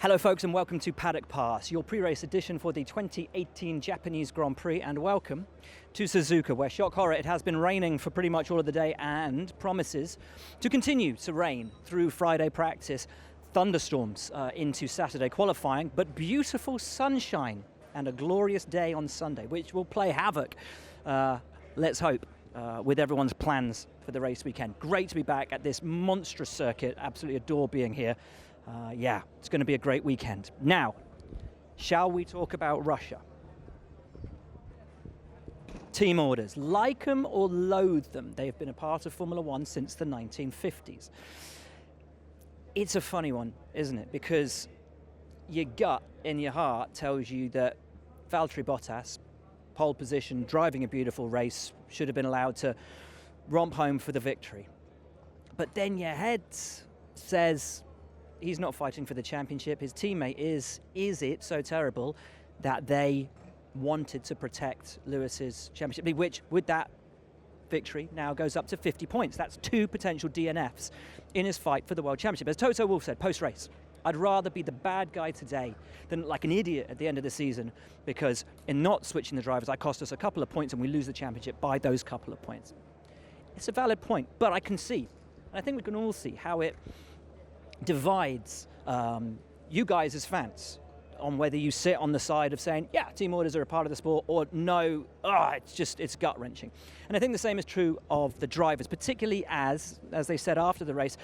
Hello folks and welcome to Paddock Pass, your pre-race edition for the 2018 Japanese Grand Prix, and welcome to Suzuka, where, shock horror, it has been raining for pretty much all of the day and promises to continue to rain through Friday practice, thunderstorms into Saturday qualifying, but beautiful sunshine and a glorious day on Sunday, which will play havoc, let's hope, with everyone's plans for the race weekend. Great to be back at this monstrous circuit, absolutely adore being here. Yeah, it's going to be a great weekend. Now, shall we talk about Russia? Team orders. Like them or loathe them, they've been a part of Formula One since the 1950s. It's a funny one, isn't it? Because your gut in your heart tells you that Valtteri Bottas, pole position, driving a beautiful race, should have been allowed to romp home for the victory. But then your head says he's not fighting for the championship. His teammate is it so terrible that they wanted to protect Lewis's championship lead, which with that victory now goes up to 50 points. That's 2 potential DNFs in his fight for the World Championship. As Toto Wolff said post-race, I'd rather be the bad guy today than like an idiot at the end of the season, because in not switching the drivers, I cost us a couple of points and we lose the championship by those couple of points. It's a valid point, but I can see, and I think we can all see how it divides you guys as fans on whether you sit on the side of saying, yeah, team orders are a part of the sport, or no, it's gut-wrenching. And I think the same is true of the drivers, particularly as they said after the race,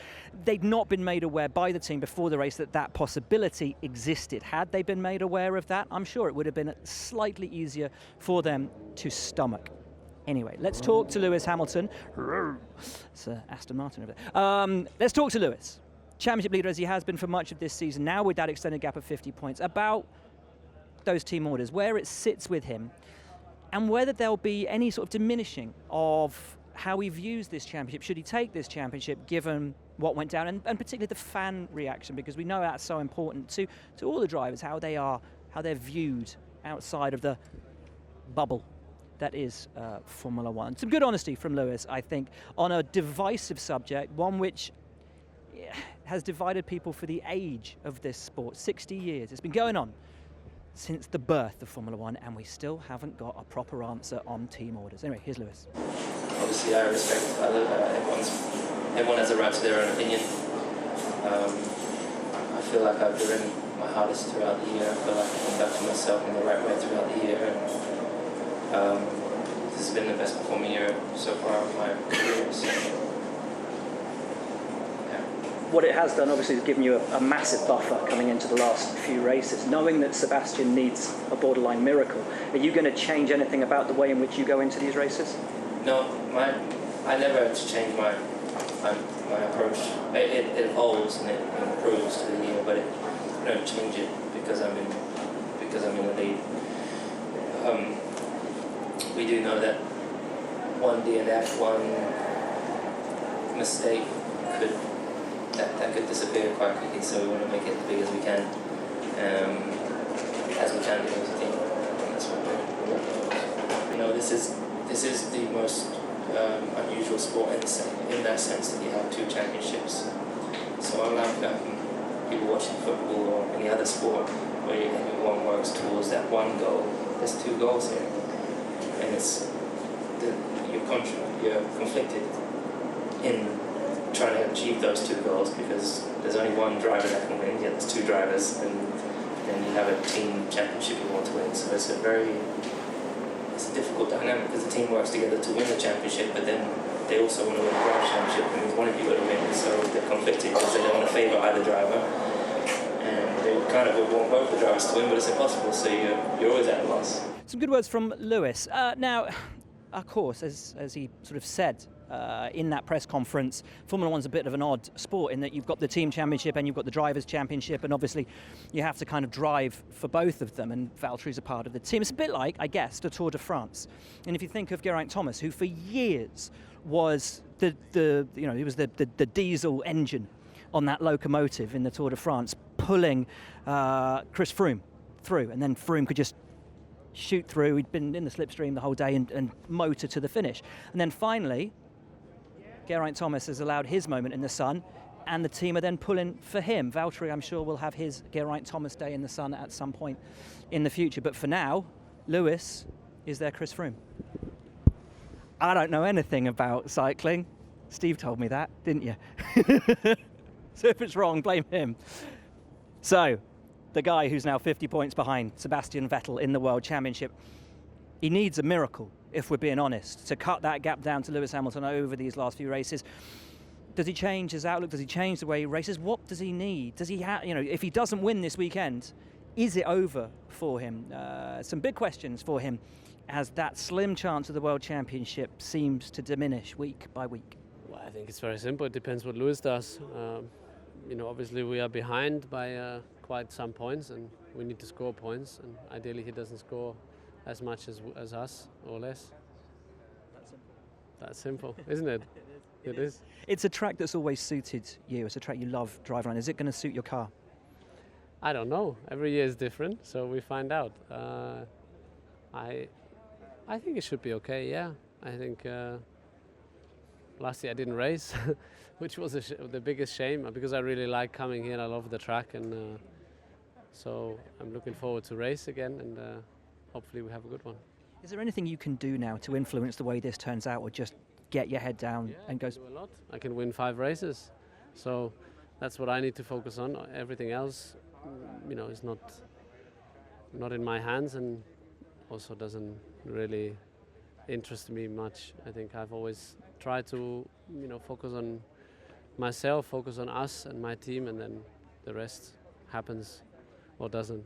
they'd not been made aware by the team before the race that that possibility existed. Had they been made aware of that, I'm sure it would have been slightly easier for them to stomach. Anyway, let's talk to Lewis Hamilton. It's Aston Martin over there. Let's talk to Lewis, championship leader as he has been for much of this season, now with that extended gap of 50 points, about those team orders, where it sits with him, and whether there'll be any sort of diminishing of how he views this championship, should he take this championship, given what went down, and particularly the fan reaction, because we know that's so important to all the drivers, how they're viewed outside of the bubble that is Formula One. Some good honesty from Lewis, I think, on a divisive subject, one which has divided people for the age of this sport. 60 years. It's been going on since the birth of Formula One, and we still haven't got a proper answer on team orders. Anyway, here's Lewis. Obviously, I respect everyone has a right to their own opinion. I feel like I've driven my hardest throughout the year. I feel like I've conducted myself in the right way throughout the year. And, this has been the best performing year so far of my career. So, what it has done, obviously, is given you a massive buffer coming into the last few races. Knowing that Sebastian needs a borderline miracle, are you going to change anything about the way in which you go into these races? No, I never have to change my approach. It evolves and it improves to the year, but I don't change it because I'm in the lead. We do know that one DNF, one mistake that could disappear quite quickly, so we want to make it as big as we can, as we can do as a team. And that's what we're doing. You know, this is the most unusual sport in that sense that you have 2 championships. So unlike people watching football or any other sport where everyone works towards that one goal, there's 2 goals here, and you're conflicted in trying to achieve those 2 goals, because there's only one driver that can win, yet there's 2 drivers, and then you have a team championship you want to win. So it's a difficult dynamic, because the team works together to win the championship, but then they also want to win the driver championship, and there's one of you got to win, so they're conflicted because they don't want to favour either driver, and they kind of want both the drivers to win, but it's impossible, so you're always at a loss. Some good words from Lewis. Now, of course, as he sort of said in that press conference, Formula One's a bit of an odd sport in that you've got the team championship and you've got the drivers' championship, and obviously you have to kind of drive for both of them, and Valtteri's a part of the team. It's a bit like, I guess, the Tour de France. And if you think of Geraint Thomas, who for years was he was the diesel engine on that locomotive in the Tour de France, pulling Chris Froome through, and then Froome could just shoot through. He'd been in the slipstream the whole day and motor to the finish. And then finally, Geraint Thomas has allowed his moment in the sun, and the team are then pulling for him. Valtteri, I'm sure, will have his Geraint Thomas day in the sun at some point in the future. But for now, Lewis is their Chris Froome. I don't know anything about cycling. Steve told me that, didn't you? So if it's wrong, blame him. So, the guy who's now 50 points behind Sebastian Vettel in the World Championship, he needs a miracle, if we're being honest, to cut that gap down to Lewis Hamilton over these last few races. Does he change his outlook? Does he change the way he races? What does he need? Does he have, if he doesn't win this weekend, is it over for him? Some big questions for him as that slim chance of the World Championship seems to diminish week by week. Well, I think it's very simple. It depends what Lewis does. Obviously we are behind by quite some points, and we need to score points. And ideally, he doesn't score as much as us or less. That's simple, isn't it? It is. It's a track that's always suited you. It's a track you love driving on. Is it going to suit your car? I don't know. Every year is different, so we find out. I think it should be okay. Yeah, I think last year I didn't race, which was the biggest shame because I really like coming here and I love the track, and so I'm looking forward to race again, and hopefully we have a good one. Is there anything you can do now to influence the way this turns out, or just get your head down and go? I can do a lot. I can win 5 races, so that's what I need to focus on. Everything else, is not in my hands, and also doesn't really interest me much. I think I've always tried to, focus on myself, focus on us and my team, and then the rest happens or doesn't.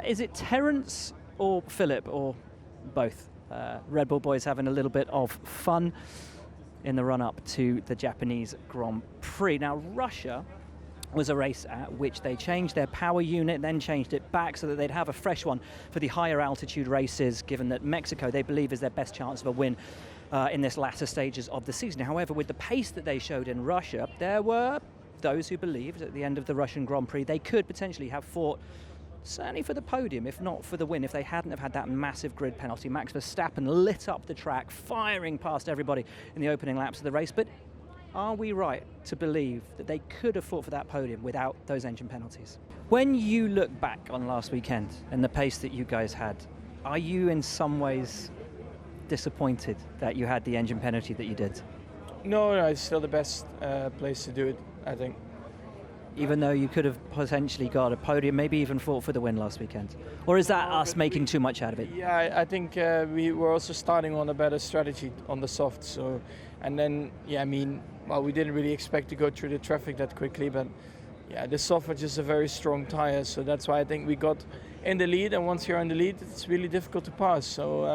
Is it Terence or Philip or both? Red Bull boys having a little bit of fun in the run-up to the Japanese Grand Prix. Now, Russia was a race at which they changed their power unit, then changed it back so that they'd have a fresh one for the higher altitude races, given that Mexico, they believe, is their best chance of a win in this latter stages of the season. However, with the pace that they showed in Russia, there were those who believed at the end of the Russian Grand Prix they could potentially have fought certainly for the podium, if not for the win, if they hadn't have had that massive grid penalty. Max Verstappen lit up the track, firing past everybody in the opening laps of the race. But are we right to believe that they could have fought for that podium without those engine penalties? When you look back on last weekend and the pace that you guys had, are you in some ways disappointed that you had the engine penalty that you did? No, it's still the best place to do it, I think. Even though you could have potentially got a podium, maybe even fought for the win last weekend? Or is that us making too much out of it? Yeah, I think we were also starting on a better strategy on the soft. So, and then, we didn't really expect to go through the traffic that quickly, but the soft was just a very strong tire. So that's why I think we got in the lead, and once you're in the lead, it's really difficult to pass. So,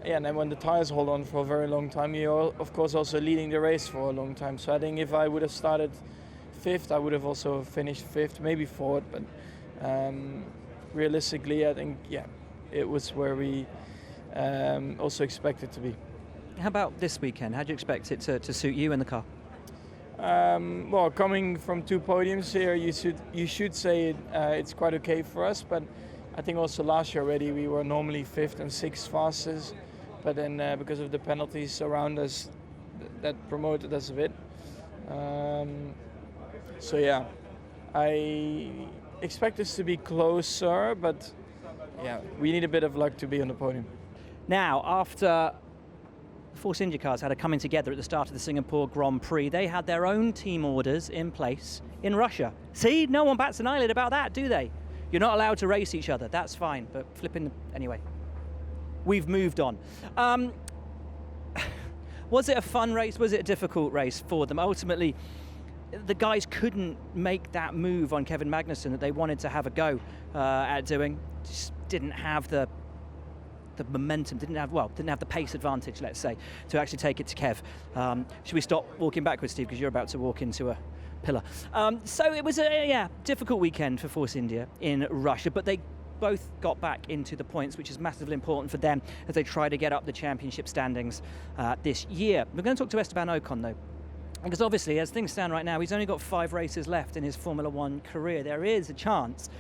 and then when the tires hold on for a very long time, you're of course also leading the race for a long time. So I think if I would have started 5th, I would have also finished 5th, maybe 4th, but realistically, I think, it was where we also expected to be. How about this weekend? How do you expect it to suit you in the car? Coming from 2 podiums here, you should say it's quite okay for us, but I think also last year already we were normally 5th and 6th fastest, but then because of the penalties around us, that promoted us a bit. I expect us to be closer, but we need a bit of luck to be on the podium. Now, after Force India cars had a coming together at the start of the Singapore Grand Prix, they had their own team orders in place in Russia. See, no one bats an eyelid about that, do they? You're not allowed to race each other, that's fine, but anyway. We've moved on. Was it a fun race? Was it a difficult race for them? Ultimately, the guys couldn't make that move on Kevin Magnussen that they wanted to have a go at doing. Just didn't have the momentum, didn't have the pace advantage, let's say, to actually take it to Kev. Should we stop walking backwards, Steve, because you're about to walk into a pillar? So it was a difficult weekend for Force India in Russia, but they both got back into the points, which is massively important for them as they try to get up the championship standings this year. We're going to talk to Esteban Ocon, though, because obviously, as things stand right now, he's only got 5 races left in his Formula One career. There is a chance,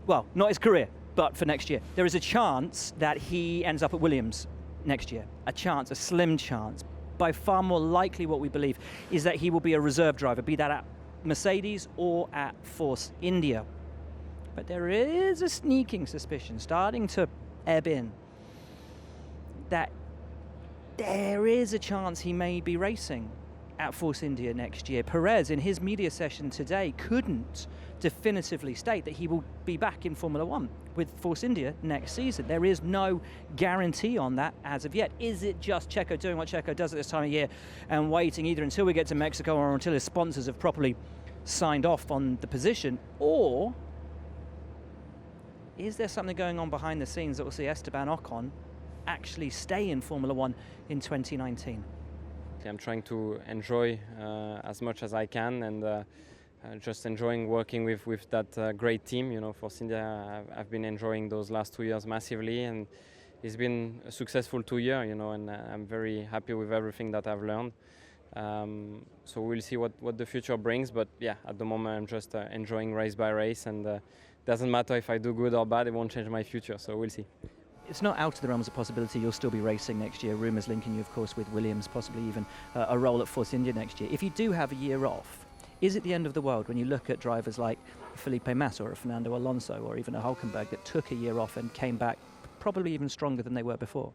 well, not his career, but for next year, there is a chance that he ends up at Williams next year. A chance, a slim chance. by far more likely what we believe is that he will be a reserve driver, be that at Mercedes or at Force India. But there is a sneaking suspicion starting to ebb in that there is a chance he may be racing at Force India next year. Perez, in his media session today, couldn't definitively state that he will be back in Formula One with Force India next season. There is no guarantee on that as of yet. Is it just Checo doing what Checo does at this time of year and waiting either until we get to Mexico or until his sponsors have properly signed off on the position? Or is there something going on behind the scenes that will see Esteban Ocon actually stay in Formula One in 2019? I'm trying to enjoy as much as I can, and just enjoying working with that great team. You know, Force India, I've been enjoying those last 2 years massively, and it's been a successful 2 years. You know, and I'm very happy with everything that I've learned. So we'll see what the future brings. But yeah, at the moment I'm just enjoying race by race, and doesn't matter if I do good or bad. It won't change my future. So we'll see. It's not out of the realms of possibility you'll still be racing next year. Rumours linking you, of course, with Williams, possibly even a role at Force India next year. If you do have a year off, is it the end of the world when you look at drivers like Felipe Massa or a Fernando Alonso or even a Hülkenberg that took a year off and came back probably even stronger than they were before?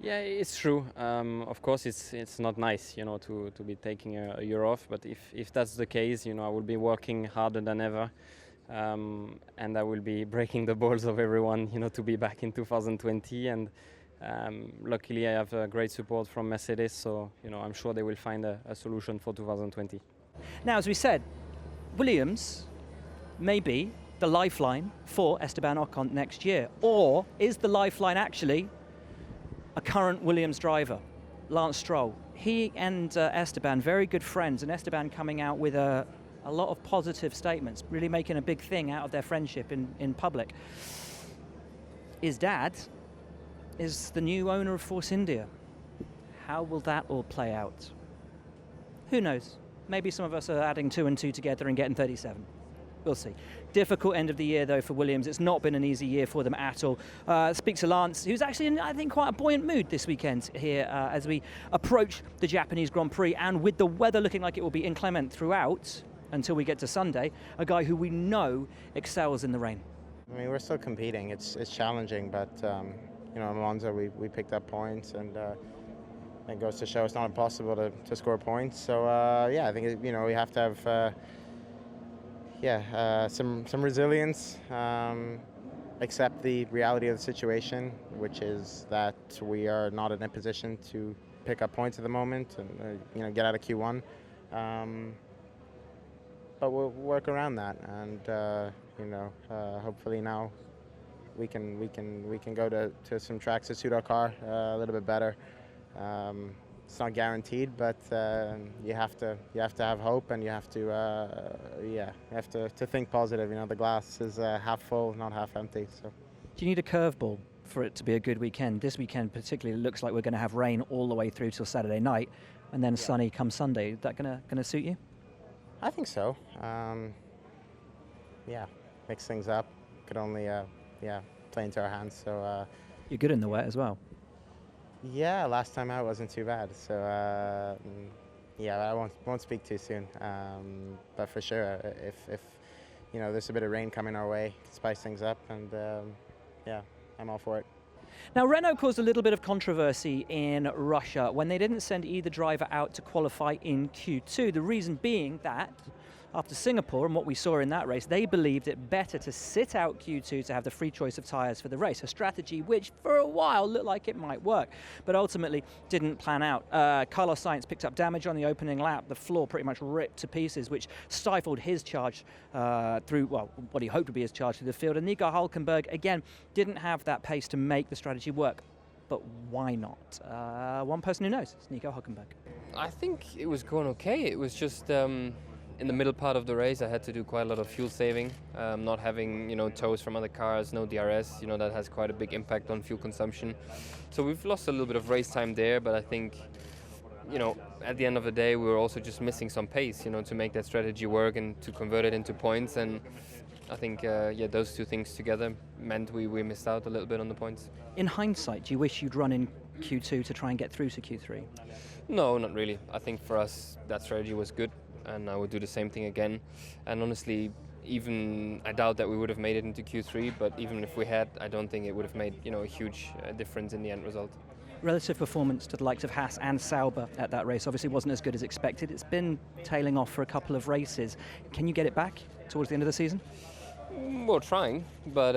Yeah, it's true. Of course, it's not nice, you know, to be taking a year off. But if that's the case, you know, I will be working harder than ever. And I will be breaking the balls of everyone, you know, to be back in 2020. And luckily I have great support from Mercedes, so you know, I'm sure they will find a solution for 2020. Now, as we said, Williams may be the lifeline for Esteban Ocon next year, or is the lifeline actually a current Williams driver, Lance Stroll? He and Esteban, very good friends, and Esteban coming out with a lot of positive statements, really making a big thing out of their friendship in public. His dad is the new owner of Force India. How will that all play out? Who knows? Maybe some of us are adding 2 and 2 together and getting 37. We'll see. Difficult end of the year, though, for Williams. It's not been an easy year for them at all. Speak to Lance, who's actually in, I think, quite a buoyant mood this weekend here as we approach the Japanese Grand Prix, and with the weather looking like it will be inclement throughout until we get to Sunday, a guy who we know excels in the rain. I mean, we're still competing. It's challenging, but you know, in Monza we picked up points, and it goes to show it's not impossible to score points. So yeah, I think you know, we have to have some resilience, accept the reality of the situation, which is that we are not in a position to pick up points at the moment, and you know, get out of Q1. But we'll work around that, and you know, hopefully now we can go to some tracks that suit our car a little bit better. It's not guaranteed, but you have to have hope, and you have to think positive. You know, the glass is half full, not half empty. So, do you need a curveball for it to be a good weekend? This weekend particularly looks like we're going to have rain all the way through till Saturday night, and then sunny come Sunday. Is that going to suit you? I think so. Yeah, mix things up. Could only play into our hands. So you're good in the wet as well. Yeah, last time out wasn't too bad. So yeah, I won't speak too soon. But for sure, if you know, there's a bit of rain coming our way, spice things up, and yeah, I'm all for it. Now, Renault caused a little bit of controversy in Russia when they didn't send either driver out to qualify in Q2. The reason being that after Singapore and what we saw in that race, they believed it better to sit out Q2 to have the free choice of tyres for the race, a strategy which for a while looked like it might work, but ultimately didn't plan out. Carlos Sainz picked up damage on the opening lap. The floor pretty much ripped to pieces, which stifled his charge through, well, what he hoped would be his charge through the field. And Nico Hülkenberg, again, didn't have that pace to make the strategy work. But why not? One person who knows, it's Nico Hülkenberg. I think it was going okay. It was just in the middle part of the race, I had to do quite a lot of fuel saving, not having, you know, tows from other cars, no DRS, you know, that has quite a big impact on fuel consumption. So we've lost a little bit of race time there, but I think, you know, at the end of the day, we were also just missing some pace, you know, to make that strategy work and to convert it into points. And I think those two things together meant we missed out a little bit on the points. In hindsight, do you wish you'd run in Q2 to try and get through to Q3? No, not really. I think for us that strategy was good, and I would do the same thing again. And honestly, even I doubt that we would have made it into Q3, but even if we had, I don't think it would have made a huge difference in the end result. Relative performance to the likes of Haas and Sauber at that race obviously wasn't as good as expected. It's been tailing off for a couple of races. Can you get it back towards the end of the season? Well, trying, but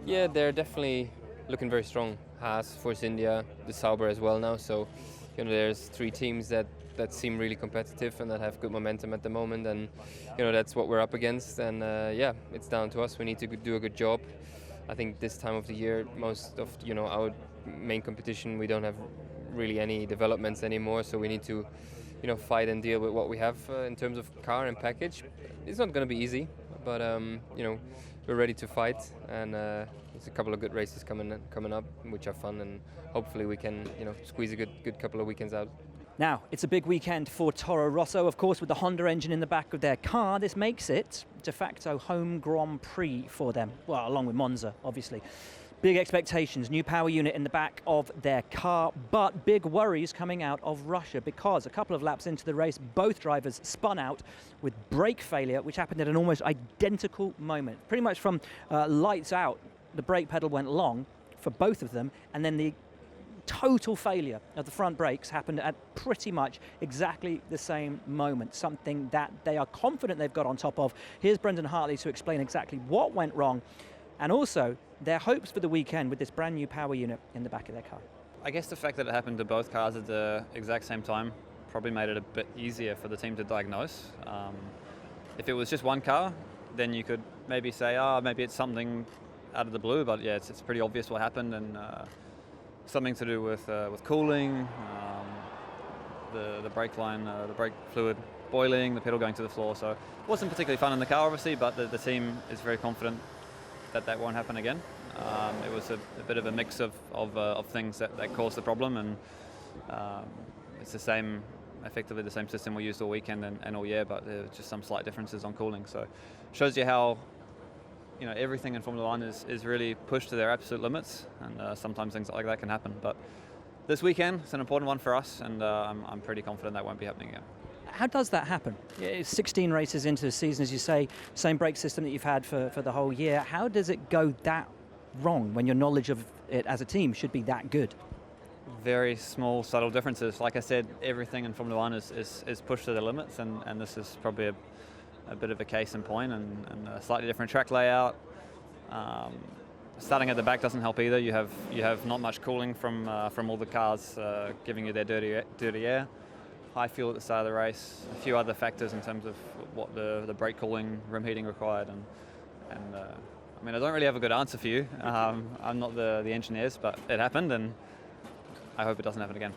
they're definitely looking very strong. Haas, Force India, the Sauber as well now. So, there's 3 teams that seem really competitive and that have good momentum at the moment, and that's what we're up against. And it's down to us. We need to do a good job. I think this time of the year, most of our main competition, we don't have really any developments anymore. So we need to, fight and deal with what we have in terms of car and package. It's not going to be easy, but we're ready to fight, and there's a couple of good races coming up, which are fun, and hopefully we can squeeze a good couple of weekends out. Now, it's a big weekend for Toro Rosso, of course, with the Honda engine in the back of their car. This makes it de facto home Grand Prix for them, well, along with Monza, obviously. Big expectations, new power unit in the back of their car, but big worries coming out of Russia because a couple of laps into the race, both drivers spun out with brake failure, which happened at an almost identical moment. Pretty much from lights out, the brake pedal went long for both of them, and then the total failure of the front brakes happened at pretty much exactly the same moment, something that they are confident they've got on top of. Here's Brendan Hartley to explain exactly what went wrong and also their hopes for the weekend with this brand new power unit in the back of their car. I guess the fact that it happened to both cars at the exact same time probably made it a bit easier for the team to diagnose. If it was just one car, then you could maybe say, maybe it's something out of the blue, but yeah, it's pretty obvious what happened, and something to do with cooling, the brake line, the brake fluid boiling, the pedal going to the floor. So it wasn't particularly fun in the car, obviously, but the team is very confident that won't happen again. It was a bit of a mix of things that caused the problem, and it's effectively the same system we used all weekend and all year, but there were just some slight differences on cooling. So it shows you how everything in Formula One is really pushed to their absolute limits, and sometimes things like that can happen. But this weekend, it's an important one for us, and I'm pretty confident that won't be happening again. How does that happen? It's 16 races into the season, as you say, same brake system that you've had for the whole year. How does it go that wrong when your knowledge of it as a team should be that good? Very small, subtle differences. Like I said, everything in Formula One is pushed to the limits, and this is probably a bit of a case in point, and a slightly different track layout. Starting at the back doesn't help either. You have not much cooling from all the cars giving you their dirty air. High fuel at the start of the race. A few other factors in terms of what the brake cooling, rim heating required, and I don't really have a good answer for you. I'm not the engineers, but it happened, and I hope it doesn't happen again.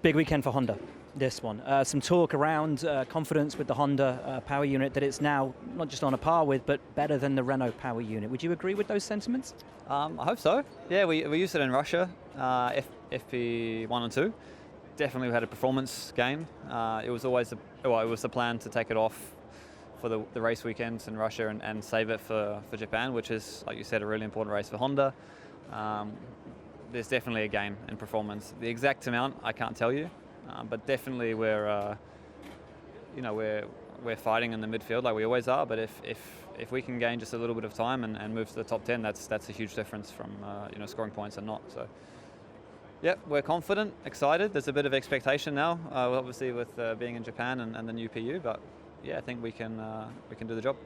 Big weekend for Honda, this one. Some talk around confidence with the Honda power unit that it's now not just on a par with, but better than the Renault power unit. Would you agree with those sentiments? I hope so. Yeah, we used it in Russia, FP1 and 2. Definitely we had a performance gain. It was always it was the plan to take it off for the race weekends in Russia and save it for Japan, which is, like you said, a really important race for Honda. There's definitely a gain in performance. The exact amount I can't tell you, but definitely we're fighting in the midfield like we always are. But if we can gain just a little bit of time and move to the top 10, that's a huge difference from scoring points and not. So, yep, we're confident, excited. There's a bit of expectation now, obviously with being in Japan and the new PU. But yeah, I think we can do the job.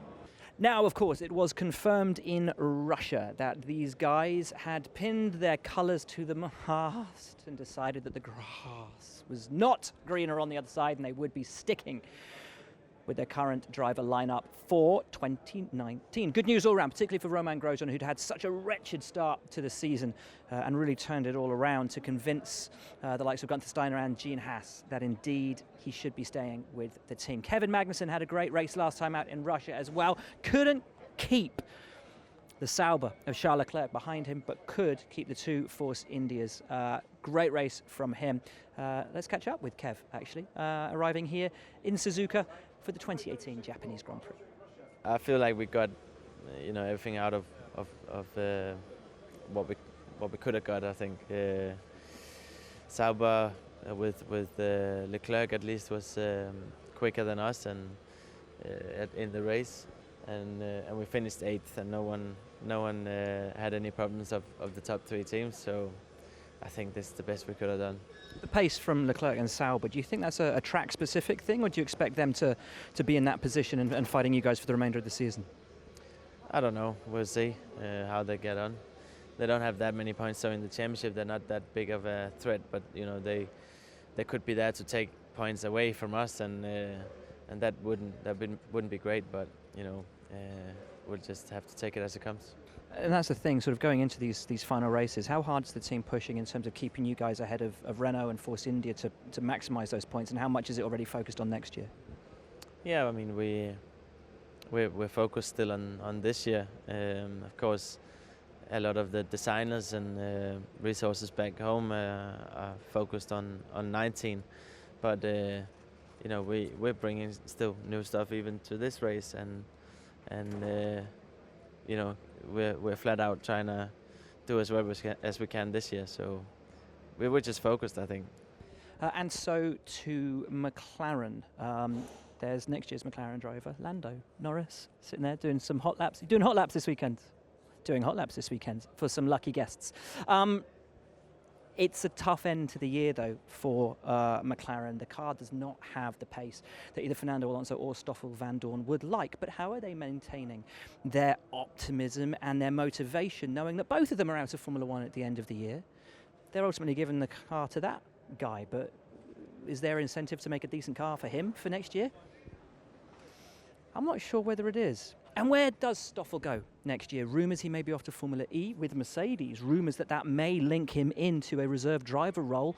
Now, of course, it was confirmed in Russia that these guys had pinned their colours to the mast and decided that the grass was not greener on the other side, and they would be sticking with their current driver lineup for 2019. Good news all around, particularly for Romain Grosjean, who'd had such a wretched start to the season and really turned it all around to convince the likes of Gunther Steiner and Gene Haas that indeed he should be staying with the team. Kevin Magnussen had a great race last time out in Russia as well. Couldn't keep the Sauber of Charles Leclerc behind him, but could keep the two Force Indias. Great race from him. Let's catch up with Kev, actually, arriving here in Suzuka for the 2018 Japanese Grand Prix. I feel like we got, everything out of what we could have got. I think Sauber with Leclerc at least was quicker than us and in the race, and we finished 8th, and no one had any problems of the top 3 teams. So I think this is the best we could have done. The pace from Leclerc and Sauber, do you think that's a track-specific thing, or do you expect them to be in that position and fighting you guys for the remainder of the season? I don't know. We'll see how they get on. They don't have that many points, so in the championship they're not that big of a threat. But they could be there to take points away from us, and that wouldn't be great. But we'll just have to take it as it comes. And that's the thing, sort of going into these final races, how hard is the team pushing in terms of keeping you guys ahead of Renault and Force India to maximise those points, and how much is it already focused on next year? Yeah, I mean we're focused still on this year. Of course, a lot of the designers and resources back home are focused on 19, but we're bringing still new stuff even to this race, and we're flat out trying to do as well as we can this year. So we're just focused, I think. And so to McLaren, there's next year's McLaren driver, Lando Norris, sitting there doing some hot laps. Doing hot laps this weekend for some lucky guests. It's a tough end to the year, though, for McLaren. The car does not have the pace that either Fernando Alonso or Stoffel Van Dorn would like. But how are they maintaining their optimism and their motivation, knowing that both of them are out of Formula One at the end of the year? They're ultimately giving the car to that guy, but is there incentive to make a decent car for him for next year? I'm not sure whether it is. And where does Stoffel go next year? Rumours he may be off to Formula E with Mercedes. Rumours that may link him into a reserve driver role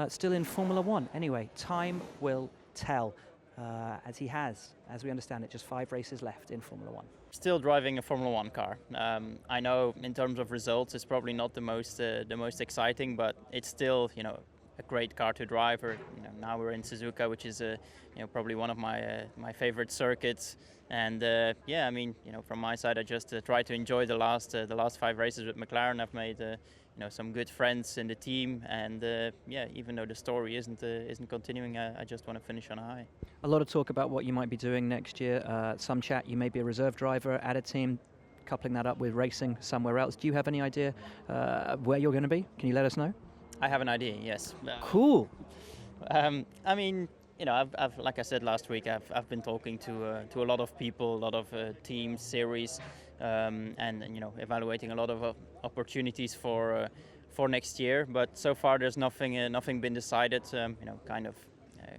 still in Formula One. Anyway, time will tell, as he has, as we understand it, just 5 races left in Formula One. Still driving a Formula One car. I know in terms of results it's probably not the most exciting, but it's still a great car to drive. Or, now we're in Suzuka, which is probably one of my favorite circuits. And from my side, I just try to enjoy the last 5 races with McLaren. I've made some good friends in the team, and even though the story isn't continuing, I just want to finish on a high. A lot of talk about what you might be doing next year. Some chat you may be a reserve driver at a team, coupling that up with racing somewhere else. Do you have any idea where you're going to be? Can you let us know? I have an idea. Yes. Cool. I've like I said last week, I've been talking to a lot of people, a lot of teams, series, and evaluating a lot of opportunities for next year. But so far, there's nothing been decided.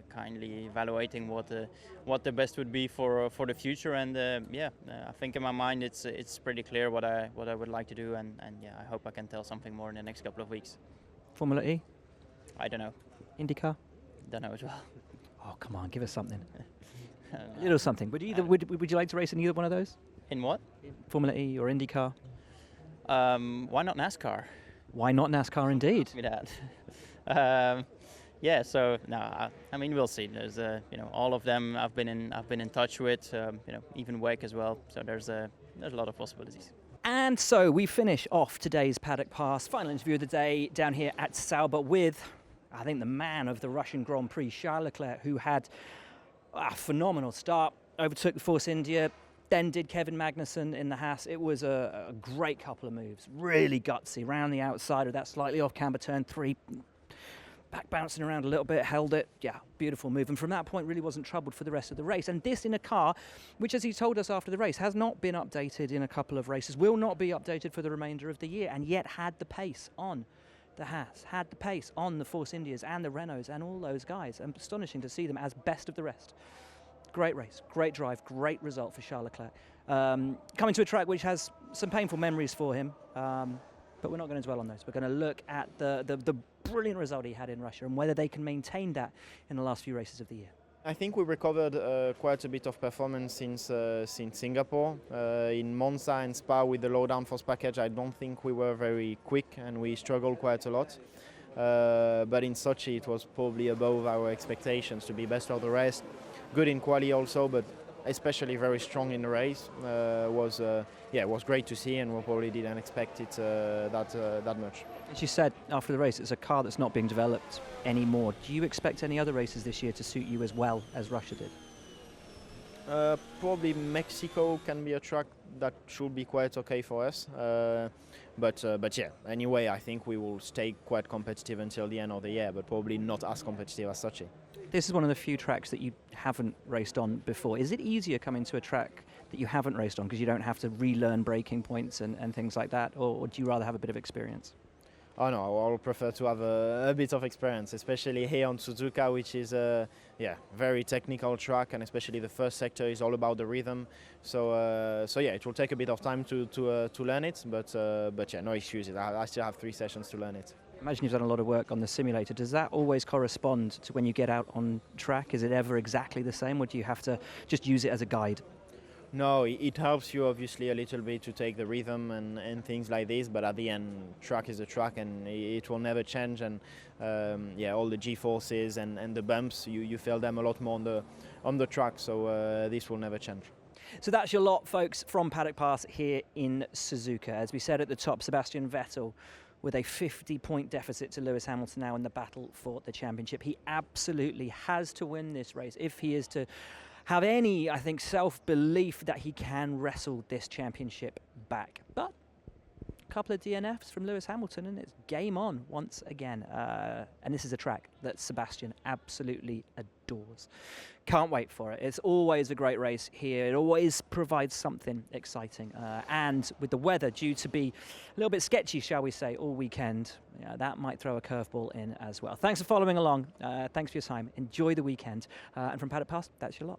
Kindly evaluating what the best would be for the future. And I think in my mind it's pretty clear what I would like to do. And I hope I can tell something more in the next couple of weeks. Formula E? I don't know. IndyCar? Don't know as well. Oh, come on, give us something. A little something. Would you like to race in either one of those? In what? Formula E or IndyCar? Why not NASCAR? Why not NASCAR indeed? So no, we'll see. There's all of them I've been in touch with, even WEC as well. So there's a lot of possibilities. And so we finish off today's Paddock Pass final interview of the day down here at Sauber with, I think, the man of the Russian Grand Prix, Charles Leclerc, who had a phenomenal start, overtook the Force India, then did Kevin Magnussen in the Haas. It was a great couple of moves, really gutsy, round the outside of that slightly off camber turn 3, back bouncing around a little bit, held it. Yeah, beautiful move. And from that point, really wasn't troubled for the rest of the race. And this in a car, which, as he told us after the race, has not been updated in a couple of races, will not be updated for the remainder of the year, and yet had the pace on the Haas, had the pace on the Force Indias and the Renaults and all those guys. And astonishing to see them as best of the rest. Great race, great drive, great result for Charles Leclerc. Coming to a track which has some painful memories for him, but we're not going to dwell on those. We're going to look at the brilliant result he had in Russia and whether they can maintain that in the last few races of the year. I think we recovered quite a bit of performance since Singapore. In Monza and Spa with the low downforce package, I don't think we were very quick and we struggled quite a lot. But in Sochi it was probably above our expectations to be best of the rest. Good in quali also, but especially very strong in the race, was great to see, and we probably didn't expect it that much. As you said after the race, it's a car that's not being developed anymore. Do you expect any other races this year to suit you as well as Russia did? Probably Mexico can be a track that should be quite okay for us. But yeah, anyway, I think we will stay quite competitive until the end of the year, but probably not as competitive as Sochi. This is one of the few tracks that you haven't raced on before. Is it easier coming to a track that you haven't raced on because you don't have to relearn braking points and things like that, or do you rather have a bit of experience? Oh no, I would prefer to have a bit of experience, especially here on Suzuka, which is a very technical track, and especially the first sector is all about the rhythm. So yeah, it will take a bit of time to learn it, but yeah, no excuses. I still have 3 sessions to learn it. Imagine you've done a lot of work on the simulator. Does that always correspond to when you get out on track? Is it ever exactly the same, or do you have to just use it as a guide? No, it helps you obviously a little bit to take the rhythm and things like this, but at the end, track is a track and it will never change. And all the G-forces and the bumps, you feel them a lot more on the track, so this will never change. So that's your lot, folks, from Paddock Pass here in Suzuka. As we said at the top, Sebastian Vettel with a 50-point deficit to Lewis Hamilton now in the battle for the championship. He absolutely has to win this race if he is to have any, I think, self-belief that he can wrestle this championship back. But a couple of DNFs from Lewis Hamilton and it's game on once again. And this is a track that Sebastian absolutely adores. Can't wait for it. It's always a great race here. It always provides something exciting. And with the weather due to be a little bit sketchy, shall we say, all weekend, that might throw a curveball in as well. Thanks for following along. Thanks for your time. Enjoy the weekend. And from Paddock Pass, that's your lot.